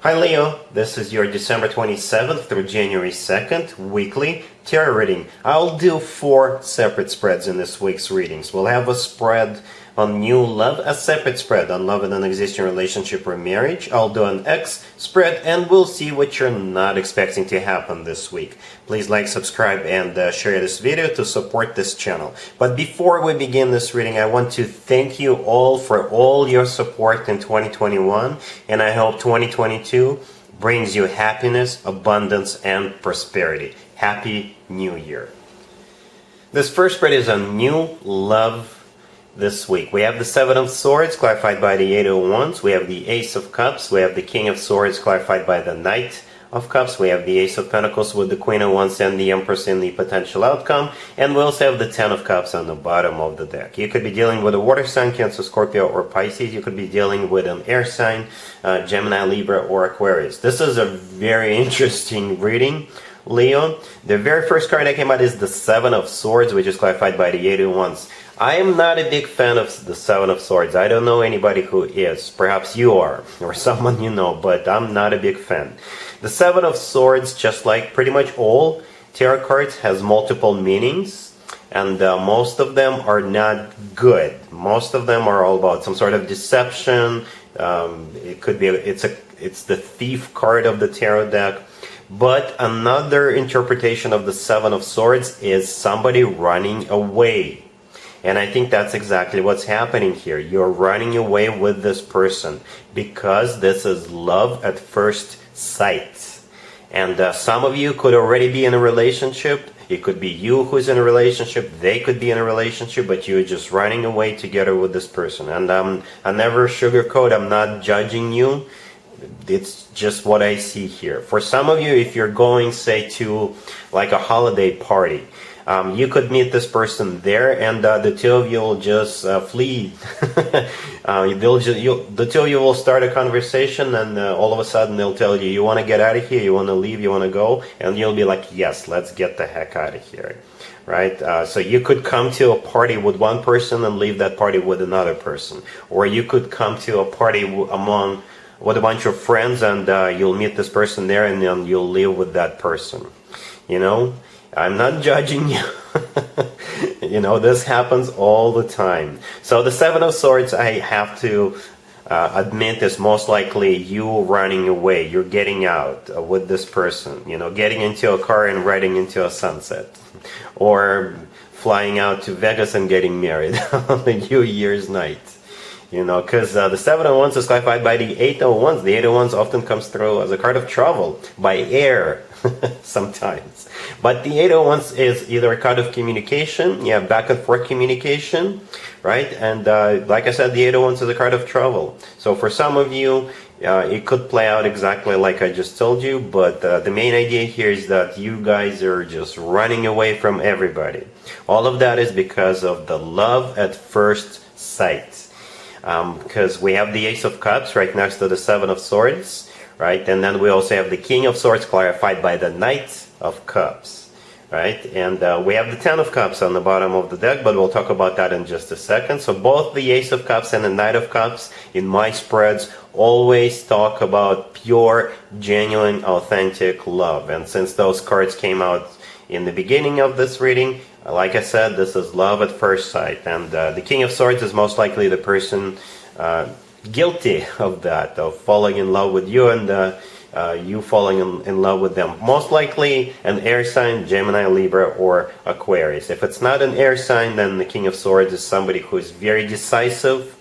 Hi Leo, this is your December 27th through January 2nd weekly tarot reading. I'll do 4 separate spreads in this week's readings. We'll have a spread on new love, a separate spread on love in an existing relationship or marriage. I'll do an X spread, and we'll see what you're not expecting to happen this week. Please like, subscribe, and share this video to support this channel. But before we begin this reading, I want to thank you all for all your support in 2021, and I hope 2022 brings you happiness, abundance, and prosperity. Happy New Year. This first spread is on new love this week. We have the Seven of Swords clarified by the Eight of Wands. We have the Ace of Cups. We have the King of Swords clarified by the Knight of Cups. We have the Ace of Pentacles with the Queen of Wands and the Empress in the potential outcome. And we also have the Ten of Cups on the bottom of the deck. You could be dealing with a water sign, Cancer, Scorpio, or Pisces. You could be dealing with an air sign, Gemini, Libra, or Aquarius. This is a very interesting reading, Leo. The very first card that came out is the Seven of Swords, which is clarified by the Eight of Wands. I am not a big fan of the Seven of Swords. I don't know anybody who is. Perhaps you are, or someone you know, but I'm not a big fan. The Seven of Swords, just like pretty much all tarot cards, has multiple meanings, and most of them are not good. Most of them are all about some sort of deception. It could be it's the Thief card of the tarot deck. But another interpretation of the Seven of Swords is somebody running away. And I think that's exactly what's happening here. You're running away with this person because this is love at first sight. And some of you could already be in a relationship. It could be you who's in a relationship. They could be in a relationship, but you're just running away together with this person. And I never sugarcoat. I'm not judging you. It's just what I see here. For some of you, if you're going, say, to like a holiday party, you could meet this person there, and the two of you will just flee. The two of you will start a conversation, and all of a sudden they'll tell you, you want to get out of here, you want to leave, you want to go, and you'll be like, yes, let's get the heck out of here, right? So you could come to a party with one person and leave that party with another person, or you could come to a party with a bunch of friends, and you'll meet this person there, and then you'll live with that person. You know, I'm not judging you. You know, this happens all the time. So the Seven of Swords, I have to admit, is most likely you running away. You're getting out with this person. You know, getting into a car and riding into a sunset, or flying out to Vegas and getting married on the New Year's night. You know, because the Seven of Wands is clarified by the Eight of Wands. The Eight of Wands often comes through as a card of travel by air sometimes. But the Eight of Wands is either a card of communication, back and forth communication, right? And like I said, the Eight of Wands is a card of travel. So for some of you, it could play out exactly like I just told you, but the main idea here is that you guys are just running away from everybody. All of that is because of the love at first sight. Because we have the Ace of Cups right next to the Seven of Swords, right? And then we also have the King of Swords clarified by the Knight of Cups, right? And we have the Ten of Cups on the bottom of the deck, but we'll talk about that in just a second. So both the Ace of Cups and the Knight of Cups in my spreads always talk about pure, genuine, authentic love. And since those cards came out in the beginning of this reading, like I said, this is love at first sight. And the King of Swords is most likely the person guilty of that, of falling in love with you, and you falling in love with them. Most likely an air sign, Gemini, Libra, or Aquarius. If it's not an air sign, then the King of Swords is somebody who is very decisive,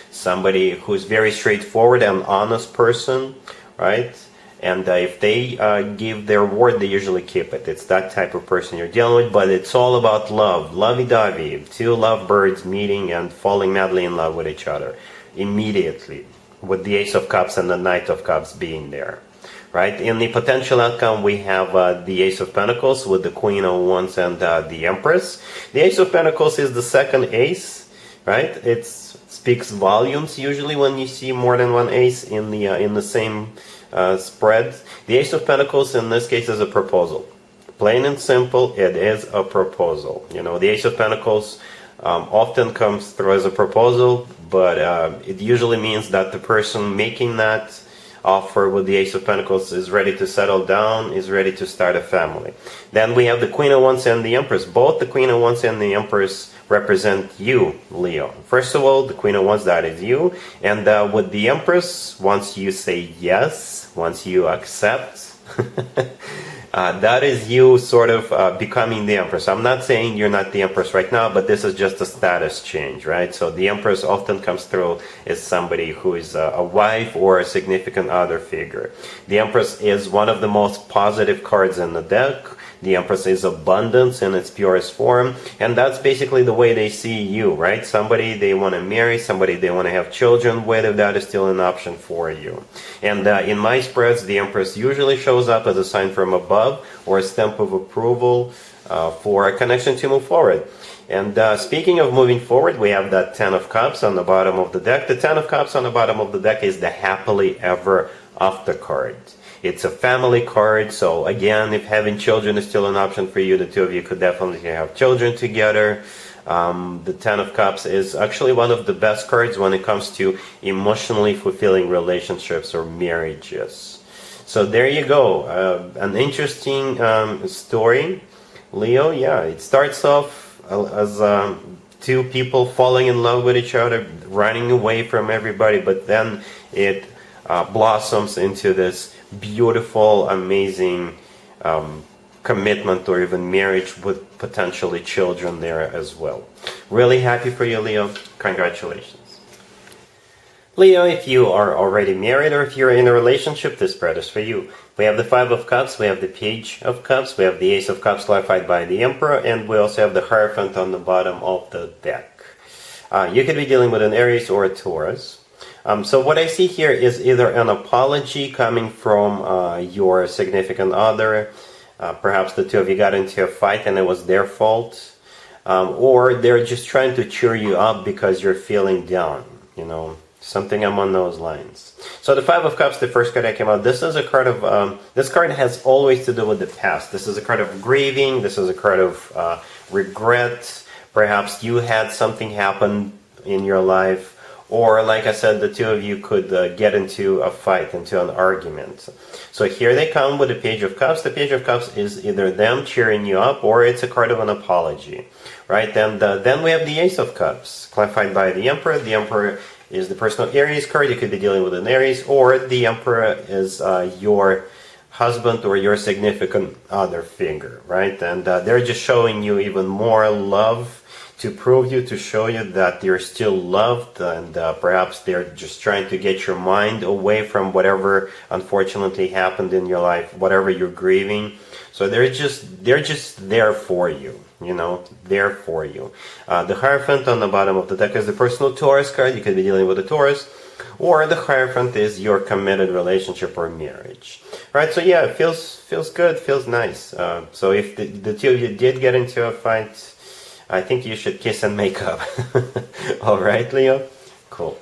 somebody who's very straightforward and honest person, right? And if they give their word, they usually keep it. It's that type of person you're dealing with, but it's all about love. Lovey-dovey. Two lovebirds meeting and falling madly in love with each other immediately, with the Ace of Cups and the Knight of Cups being there, right? In the potential outcome, we have the Ace of Pentacles with the Queen of Wands and the Empress. The Ace of Pentacles is the second ace, right? It speaks volumes usually when you see more than one ace in the same spread. The Ace of Pentacles in this case is a proposal. Plain and simple, it is a proposal. You know, the Ace of Pentacles often comes through as a proposal, but it usually means that the person making that offer with the Ace of Pentacles, is ready to settle down, is ready to start a family. Then we have the Queen of Wands and the Empress. Both the Queen of Wands and the Empress represent you, Leo. First of all, the Queen of Wands, that is you. And with the Empress, once you say yes, once you accept, that is you sort of becoming the Empress. I'm not saying you're not the Empress right now, but this is just a status change, right? So the Empress often comes through as somebody who is a wife or a significant other figure. The Empress is one of the most positive cards in the deck. The Empress is abundance in its purest form, and that's basically the way they see you, right? Somebody they want to marry, somebody they want to have children with, if that is still an option for you. And in my spreads, the Empress usually shows up as a sign from above or a stamp of approval for a connection to move forward. And speaking of moving forward, we have that Ten of Cups on the bottom of the deck. The Ten of Cups on the bottom of the deck is the happily ever after card. It's a family card, so again, if having children is still an option for you, the two of you could definitely have children together. The Ten of Cups is actually one of the best cards when it comes to emotionally fulfilling relationships or marriages. So there you go, an interesting story, Leo. Yeah, it starts off as two people falling in love with each other, running away from everybody, but then it blossoms into this beautiful, amazing commitment or even marriage with potentially children there as well. Really happy for you, Leo. Congratulations. Leo, if you are already married or if you're in a relationship, this spread is for you. We have the Five of Cups, we have the Page of Cups, we have the Ace of Cups clarified by the Emperor, and we also have the Hierophant on the bottom of the deck. You could be dealing with an Aries or a Taurus. So what I see here is either an apology coming from your significant other, perhaps the two of you got into a fight and it was their fault, or they're just trying to cheer you up because you're feeling down, you know, something along those lines. So the Five of Cups, the first card that came out, this is a card of, this card has always to do with the past. This is a card of grieving, this is a card of regret. Perhaps you had something happen in your life, or like I said, the two of you could get into a fight, into an argument. So here they come with the Page of Cups. The Page of Cups is either them cheering you up, or it's a card of an apology, right? Then we have the Ace of Cups, clarified by the Emperor. The Emperor is the personal Aries card. You could be dealing with an Aries, or the Emperor is your husband or your significant other figure, right? And they're just showing you even more love to prove you, to show you that you're still loved, and perhaps they're just trying to get your mind away from whatever unfortunately happened in your life, whatever you're grieving. So they're just there for you, you know, there for you. The Hierophant on the bottom of the deck is the personal Taurus card. You could be dealing with a Taurus, or the Hierophant is your committed relationship or marriage, right? So yeah, it feels good, feels nice. So if the two of you did get into a fight, I think you should kiss and make up. All right, Leo? Cool.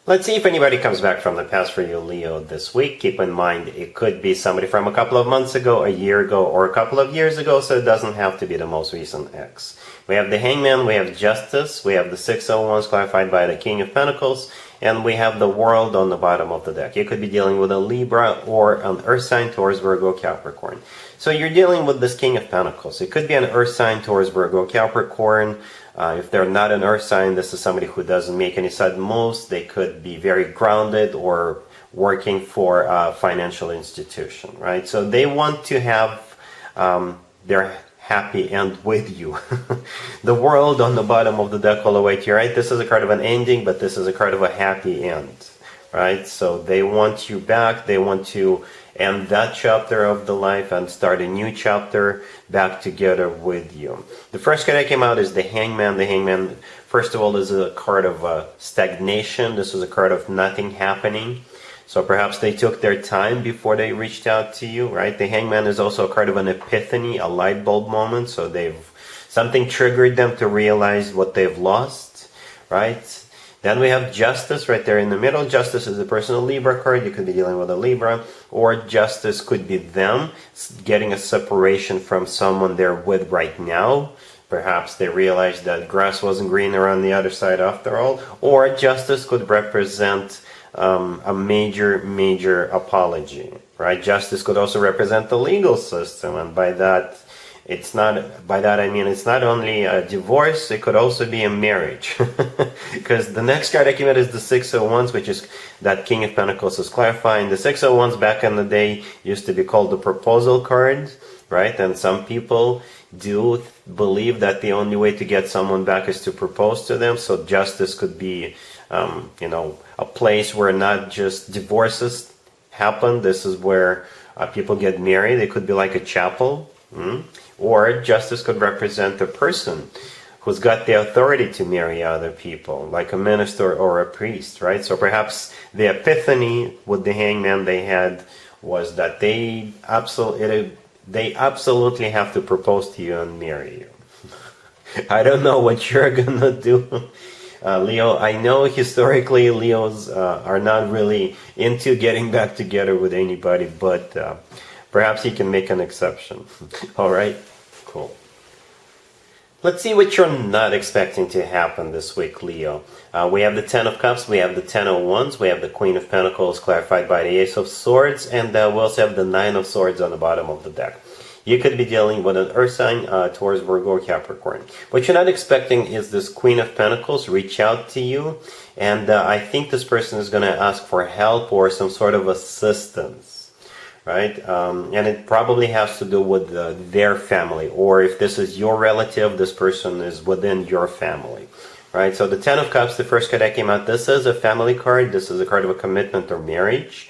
Let's see if anybody comes back from the past for you, Leo, this week. Keep in mind, it could be somebody from a couple of months ago, a year ago, or a couple of years ago, so it doesn't have to be the most recent ex. We have the Hangman, we have Justice, we have the Six of Wands clarified by the King of Pentacles, and we have the World on the bottom of the deck. You could be dealing with a Libra or an Earth sign, Taurus, Virgo, Capricorn. So you're dealing with this King of Pentacles. It could be an Earth sign, Taurus, Virgo, Capricorn. If they're not an Earth sign, this is somebody who doesn't make any sudden moves. They could be very grounded or working for a financial institution, right? So they want to have their happy end with you. The World on the bottom of the deck all the way to your right. This is a card of an ending, but this is a card of a happy end, right? So they want you back. They want to end that chapter of the life and start a new chapter back together with you. The first card that came out is the Hangman. The Hangman, first of all, is a card of stagnation. This is a card of nothing happening. So perhaps they took their time before they reached out to you, right? The Hangman is also a card of an epiphany, a light bulb moment. So something triggered them to realize what they've lost, right? Then we have Justice right there in the middle. Justice is a personal Libra card. You could be dealing with a Libra, or Justice could be them getting a separation from someone they're with right now. Perhaps they realized that grass wasn't greener on the other side after all. Or Justice could represent a major apology, right? Justice could also represent the legal system, and by that I mean it's not only a divorce, it could also be a marriage. Because the next card I came out is the Six of Wands, which is that King of Pentacles is clarifying. The Six of Wands back in the day used to be called the proposal card, right? And some people do believe that the only way to get someone back is to propose to them. So justice could be, a place where not just divorces happen. This is where people get married. It could be like a chapel. Or justice could represent a person who's got the authority to marry other people, like a minister or a priest, right? So perhaps the epiphany with the hangman they had was that they absolutely have to propose to you and marry you. I don't know what you're gonna do, Leo. I know historically Leos are not really into getting back together with anybody, but perhaps you can make an exception. All right, cool. Let's see what you're not expecting to happen this week, Leo. We have the Ten of Cups, we have the Ten of Wands, we have the Queen of Pentacles clarified by the Ace of Swords, and we also have the Nine of Swords on the bottom of the deck. You could be dealing with an Earth sign, Taurus, Virgo, or Capricorn. What you're not expecting is this Queen of Pentacles reach out to you, and I think this person is going to ask for help or some sort of assistance. Right? And it probably has to do with their family, or if this is your relative, this person is within your family. Right? So the Ten of Cups, the first card that came out, this is a family card. This is a card of a commitment or marriage.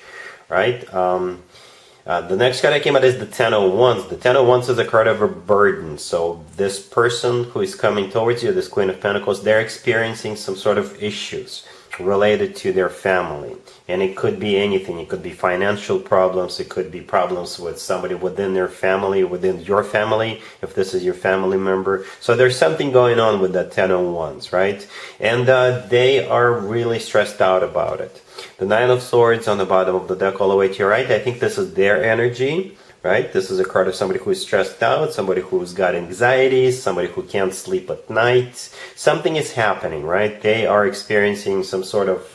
Right? The next card that came out is the Ten of Wands. The Ten of Wands is a card of a burden. So this person who is coming towards you, this Queen of Pentacles, they're experiencing some sort of issues related to their family. And it could be anything. It could be financial problems. It could be problems with somebody within their family, within your family, if this is your family member. So there's something going on with that Ten of Wands, right? And they are really stressed out about it. The Nine of Swords on the bottom of the deck all the way to your right, I think this is their energy, right? This is a card of somebody who is stressed out, somebody who's got anxieties, somebody who can't sleep at night. Something is happening, right? They are experiencing some sort of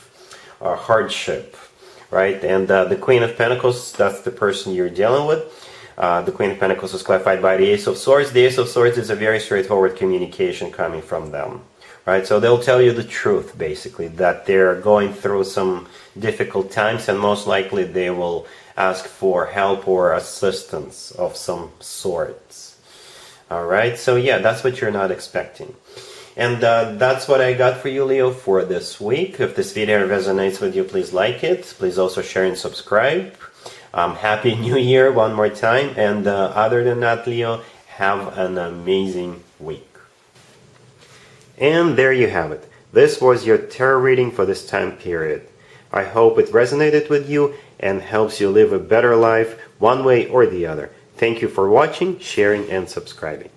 hardship, right? And the Queen of Pentacles, that's the person you're dealing with. The Queen of Pentacles is clarified by the Ace of Swords. The Ace of Swords is a very straightforward communication coming from them, right? So they'll tell you the truth, basically, that they're going through some difficult times, and most likely they will ask for help or assistance of some sorts. All right, so yeah, that's what you're not expecting. And that's what I got for you, Leo, for this week. If this video resonates with you, please like it. Please also share and subscribe. Happy New Year one more time. And other than that, Leo, have an amazing week. And there you have it. This was your tarot reading for this time period. I hope it resonated with you and helps you live a better life one way or the other. Thank you for watching, sharing, and subscribing.